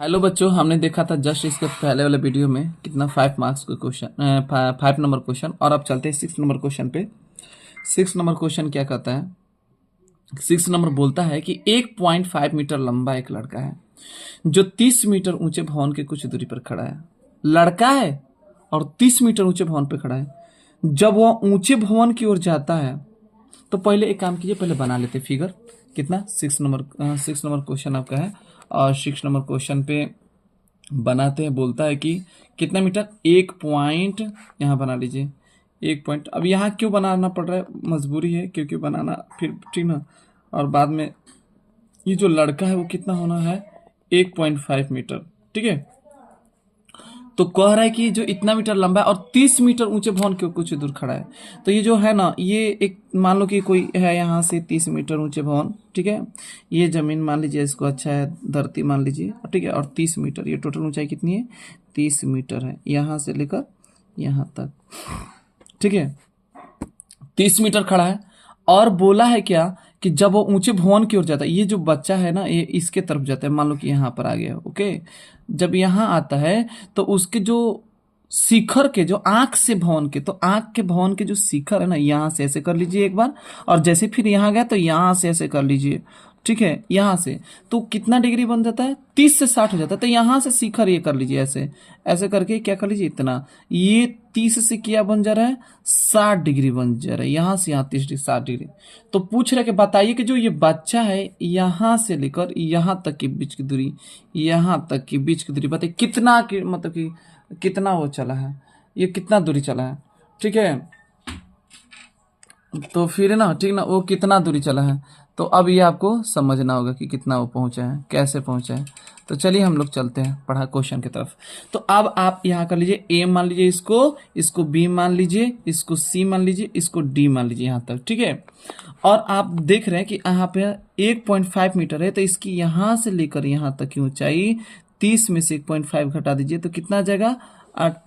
Hello बच्चों, हमने देखा था जस्ट इसके पहले वाले वीडियो में कितना 5 मार्क्स का क्वेश्चन, 5 नंबर क्वेश्चन। और अब चलते हैं 6 नंबर क्वेश्चन पे। 6 नंबर क्वेश्चन क्या कहता है? 6 नंबर बोलता है कि 1.5 मीटर लंबा एक लड़का है जो 30 मीटर ऊंचे भवन के कुछ दूरी पर खड़ा है। लड़का है और 30 मीटर ऊंचे भवन पर खड़ा है। जब वह ऊंचे भवन की ओर जाता है तो पहले एक काम कीजिए, पहले बना लेते फिगर। कितना 6 नंबर क्वेश्चन आपका है। और 6 नंबर क्वेश्चन पे बनाते हैं। बोलता है कि कितना मीटर, 1 पॉइंट, यहाँ बना लीजिए 1 पॉइंट। अब यहाँ क्यों बनाना पड़ रहा है? मजबूरी है, क्योंकि बनाना फिर ठीक ना। और बाद में ये जो लड़का है वो कितना होना है, 1.5 मीटर। ठीक है, तो कह रहा है कि जो इतना मीटर लंबा है और 30 मीटर ऊंचे भवन के कुछ दूर खड़ा है। तो ये जो है ना, ये एक मान लो कि कोई है यहाँ से 30 मीटर ऊंचे भवन। ठीक है, ये जमीन मान लीजिए, इसको अच्छा है धरती मान लीजिए। ठीक है, और 30 मीटर, ये टोटल ऊंचाई कितनी है, 30 मीटर है यहाँ से लेकर यहाँ तक। ठीक है, 30 मीटर खड़ा है। और बोला है क्या कि जब वो ऊंचे भवन की ओर जाता है, ये जो बच्चा है ना, ये इसके तरफ जाता है। मान लो कि यहाँ पर आ गया। ओके, जब यहाँ आता है तो उसके जो शिखर के, जो आंख से भवन के, तो आंख के भवन के जो शिखर है ना, यहाँ से ऐसे कर लीजिए एक बार। और जैसे फिर यहाँ गया तो यहाँ से ऐसे कर लीजिए। ठीक है, यहाँ से तो कितना डिग्री बन जाता है, 30 से 60 हो जाता है। तो यहाँ से शिखर ये कर लीजिए, ऐसे ऐसे करके क्या कर लीजिए, इतना। ये 30 से क्या बन जा रहा है, 60 डिग्री बन जा रहा है। यहाँ से यहाँ 30 डिग्री, 60 डिग्री। तो पूछ रहे कि बताइए कि जो ये बच्चा है यहाँ से लेकर यहाँ तक की बीच की दूरी, यहाँ तक की बीच की दूरी बताइए कितना की, मतलब कि कितना वो चला है, ये कितना दूरी चला है। ठीक है, तो फिर ना, ठीक ना, वो कितना दूरी चला है। तो अब ये आपको समझना होगा कि कितना वो पहुंचा है, कैसे पहुंचा है। तो चलिए हम लोग चलते हैं पढ़ा क्वेश्चन की तरफ। तो अब आप यहाँ कर लीजिए, ए मान लीजिए, इसको बी मान लीजिए, इसको सी मान लीजिए, इसको डी मान लीजिए यहाँ तक। ठीक है, और आप देख रहे हैं कि यहाँ पे 1.5 मीटर है, तो इसकी यहाँ से लेकर यहाँ तक की ऊंचाई 30 में से 1.5 घटा दीजिए तो कितना आ जाएगा,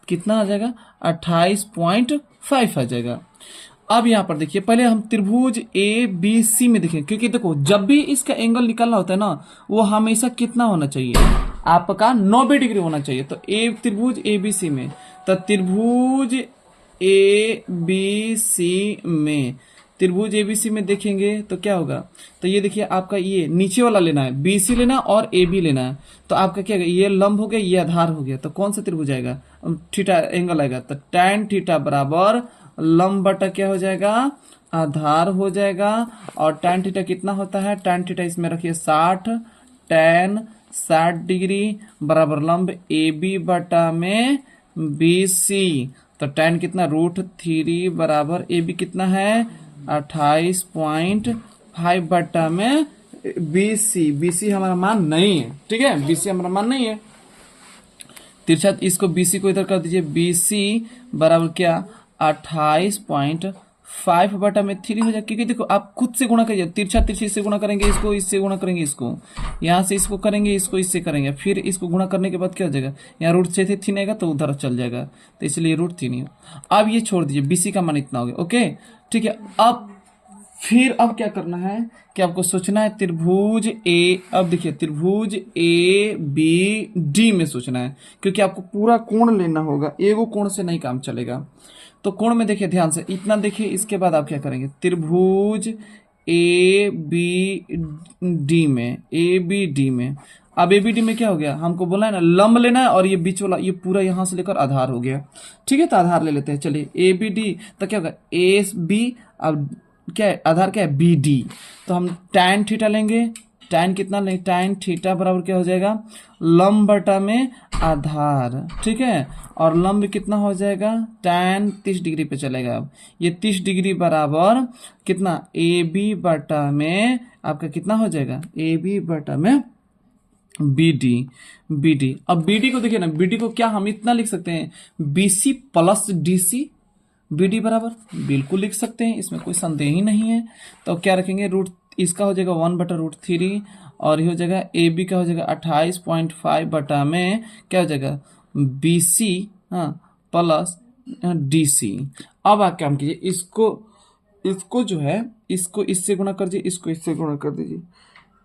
कितना आ जाएगा, 28.5 आ जाएगा। अब यहाँ पर देखिए, पहले हम त्रिभुज ए बी सी में देखें, क्योंकि देखो जब भी इसका एंगल निकालना होता है ना, वो हमेशा कितना होना चाहिए, आपका 90 डिग्री होना चाहिए। तो ए त्रिभुज ए बी सी में, तो त्रिभुज ए बी सी में, त्रिभुज एबीसी में देखेंगे तो क्या होगा। तो ये देखिए, आपका ये नीचे वाला लेना है, बीसी लेना है और ए बी लेना है। तो आपका क्या, ये लंब हो गया, ये आधार हो गया। तो कौन सा त्रिभुज आएगा, थीटा एंगल आएगा। तो tan थीटा बराबर लंब बटा क्या हो जाएगा, आधार हो जाएगा। और tan थीटा कितना होता है, tan थीटा इसमें रखिए 60, tan 60 डिग्री बराबर लंब ए बी बटा में बी सी। तो tan कितना, √3 बराबर ए बी कितना है, 28.5 बटा में बीसी। बीसी हमारा मान नहीं है। ठीक है, बीसी हमारा मान नहीं है। तिरछा, इसको बीसी को इधर कर दीजिए, बीसी बराबर क्या, 28.5 बटा में 3 हो जाए। क्योंकि देखो आप खुद से गुणा करिए, तिरछा तिरछी से गुणा करेंगे, इसको इससे गुणा करेंगे, इसको यहाँ से इसको करेंगे, इसको इससे करेंगे, फिर इसको गुणा करने के बाद क्या हो जाएगा, यहाँ √3 आएगा तो उधर चल जाएगा, तो इसलिए √3 हो। अब ये छोड़ दीजिए, बीसी का मान इतना हो गया। ओके, ठीक है। अब क्या करना है कि आपको सोचना है त्रिभुज ए, अब देखिए त्रिभुज ए बी डी में सोचना है, क्योंकि आपको पूरा कोण लेना होगा, एगो कोण से नहीं काम चलेगा। तो कोण में देखिए ध्यान से, इतना देखिए, इसके बाद आप क्या करेंगे, त्रिभुज ए बी डी में, ए बी डी में। अब ए बी डी में क्या हो गया, हमको बोला है ना लंब लेना है, और ये बीच वाला ये पूरा यहां से लेकर आधार हो गया। ठीक है, तो आधार ले लेते हैं। चलिए ए बी डी, तो क्या होगा, ए बी, अब क्या है, आधार क्या है, बी डी। तो हम tan थीटा लेंगे, tan कितना लेंगे, tan थीटा बराबर क्या हो जाएगा, लंब बटा में आधार। ठीक है, और लंब कितना हो जाएगा, tan 30 डिग्री पे चलेगा। अब ये 30 डिग्री बराबर कितना, ए बी बटा में आपका कितना हो जाएगा, ए बी बटा में बी डी। बी डी, अब बी डी को देखिए ना, बी डी को क्या हम इतना लिख सकते हैं, B C plus D C, B D बराबर बिल्कुल लिख सकते हैं, इसमें कोई संदेह ही नहीं है। तो क्या रखेंगे, रूट इसका हो जाएगा 1/√3, और ये हो जाएगा ए बी का हो जाएगा 28.5 बटा में क्या हो जाएगा, बी सी, हाँ, प्लस डी सी। अब आप क्या कीजिए, इसको जो है, इसको इससे गुणा कर दीजिए, इसको इससे गुणा कर दीजिए।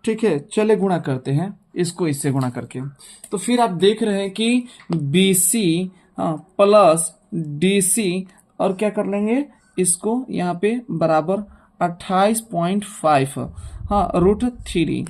ठीक है, चले गुणा करते हैं। इसको इससे गुणा करके। तो फिर आप देख रहे हैं कि BC प्लस DC और क्या कर लेंगे इसको यहाँ पे बराबर 28.5 हाँ √3।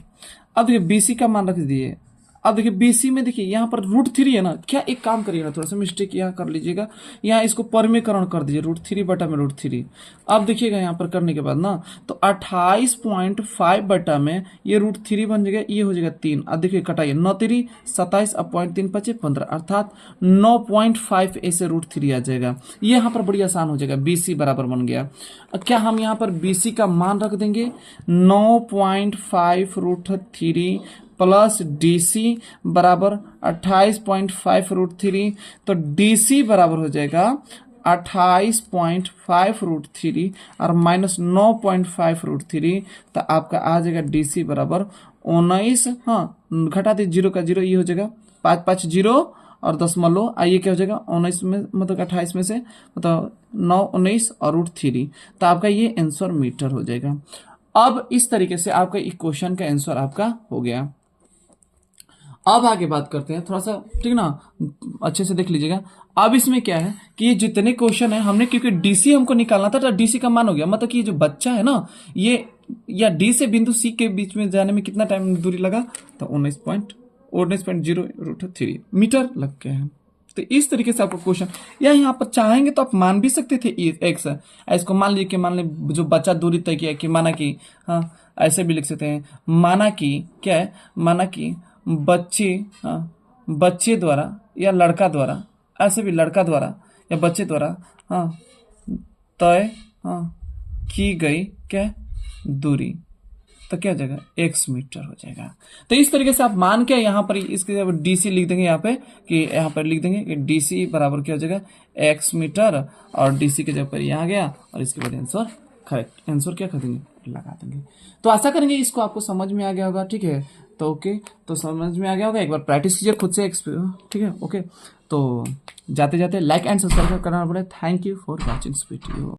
अब देखिए BC का मान रख दिए। अब देखिए BC में देखिए यहाँ पर √3 है ना, क्या एक काम करिए ना, थोड़ा सा मिस्टेक यहाँ कर लीजिएगा, यहाँ इसको परमीकरण कर दीजिए √3 बटा में √3। अब देखिएगा यहाँ पर करने के बाद ना तो 28.5 बटा में ये √3 बन जाएगा, ये हो जाएगा 3। अब देखिए कटाइए 9 3 27 अब 0.3 5 15 अर्थात 9.5 ऐसे √3 आ जाएगा। ये यहाँ पर बड़ी आसान हो जाएगा, BC बराबर बन गया। क्या हम यहाँ पर BC का मान रख देंगे 9.5 √3 प्लस DC बराबर 28.5 √3। तो DC बराबर हो जाएगा 28.5 √3 और माइनस 9.5 √3। तो आपका आ जाएगा DC बराबर 19। हाँ घटा दीजिए 0 का 0, ये हो जाएगा 5 5 0 और दशमलव आइए क्या हो जाएगा 19 में मतलब 28 में से मतलब 9 19 और √3। तो आपका ये आंसर मीटर हो जाएगा। अब इस तरीके से आपका इस क्वेश्चन का आंसर आपका हो गया। अब आगे बात करते हैं थोड़ा सा, ठीक ना, अच्छे से देख लीजिएगा। अब इसमें क्या है कि ये जितने क्वेश्चन है हमने, क्योंकि DC हमको निकालना था तो DC का मान हो गया, मतलब कि ये जो बच्चा है ना ये या D से बिंदु C के बीच में जाने में कितना टाइम दूरी लगा, तो 19.0 √3 मीटर लग गए हैं। तो इस तरीके से आपको क्वेश्चन, या यहाँ पर चाहेंगे तो आप मान भी सकते थे x है, इसको मान लीजिए कि मान ले जो बच्चा दूरी तय किया कि माना कि हाँ ऐसे भी लिख सकते हैं, माना कि क्या है, माना कि बच्चे द्वारा या लड़का द्वारा, ऐसे भी लड़का द्वारा या बच्चे द्वारा तय की गई क्या दूरी, तो क्या हो जाएगा x मीटर हो जाएगा। तो इस तरीके से आप मान के यहाँ पर इसके जब DC लिख देंगे यहाँ पे कि यहाँ पर लिख देंगे कि DC बराबर क्या हो जाएगा x मीटर, और DC के जगह पर यहाँ गया और इसके बाद आंसर करेक्ट, आंसर क्या कर देंगे लगा देंगे। तो आशा करेंगे इसको आपको समझ में आ गया होगा, ठीक है। तो ओके, तो समझ में आ गया होगा, एक बार प्रैक्टिस कीजिए खुद से, ठीक है। ओके, तो जाते जाते लाइक एंड सब्सक्राइब करना पड़े। Thank you for watching this video.